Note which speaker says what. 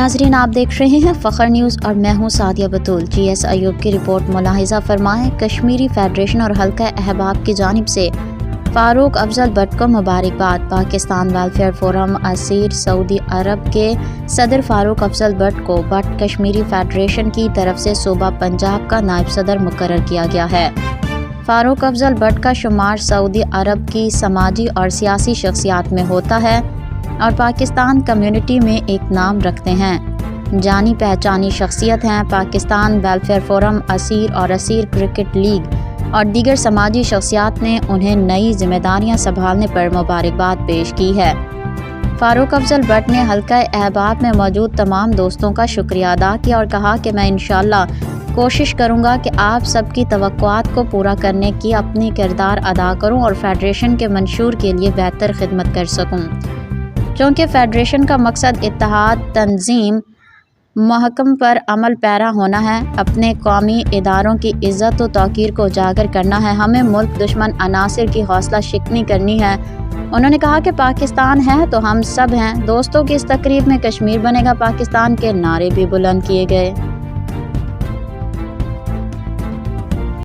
Speaker 1: ناظرین، آپ دیکھ رہے ہیں فخر نیوز اور میں ہوں سعدیہ بطول۔ جی ایس ایوب کی رپورٹ ملاحظہ فرمائیں۔ کشمیری فیڈریشن اور حلقہ احباب کی جانب سے فاروق افضل بٹ کو مبارکباد۔ پاکستان ویلفیئر فورم اسیر سعودی عرب کے صدر فاروق افضل بٹ کو بٹ کشمیری فیڈریشن کی طرف سے صوبہ پنجاب کا نائب صدر مقرر کیا گیا ہے۔ فاروق افضل بٹ کا شمار سعودی عرب کی سماجی اور سیاسی شخصیات میں ہوتا ہے اور پاکستان کمیونٹی میں ایک نام رکھتے ہیں۔ جانی پہچانی شخصیت ہیں۔ پاکستان ویلفیئر فورم اسیر اور اسیر کرکٹ لیگ اور دیگر سماجی شخصیات نے انہیں نئی ذمہ داریاں سنبھالنے پر مبارکباد پیش کی ہے۔ فاروق افضل بٹ نے حلقہ احباب میں موجود تمام دوستوں کا شکریہ ادا کیا اور کہا کہ میں انشاءاللہ کوشش کروں گا کہ آپ سب کی توقعات کو پورا کرنے کی اپنی کردار ادا کروں اور فیڈریشن کے منشور کے لیے بہتر خدمت کر سکوں۔ چونکہ فیڈریشن کا مقصد اتحاد، تنظیم، محکم پر عمل پیرا ہونا ہے، اپنے قومی اداروں کی عزت و توقیر کو اجاگر کرنا ہے، ہمیں ملک دشمن عناصر کی حوصلہ شکنی کرنی ہے۔ انہوں نے کہا کہ پاکستان ہے تو ہم سب ہیں۔ دوستوں کی اس تقریب میں کشمیر بنے گا پاکستان کے نعرے بھی بلند کیے گئے۔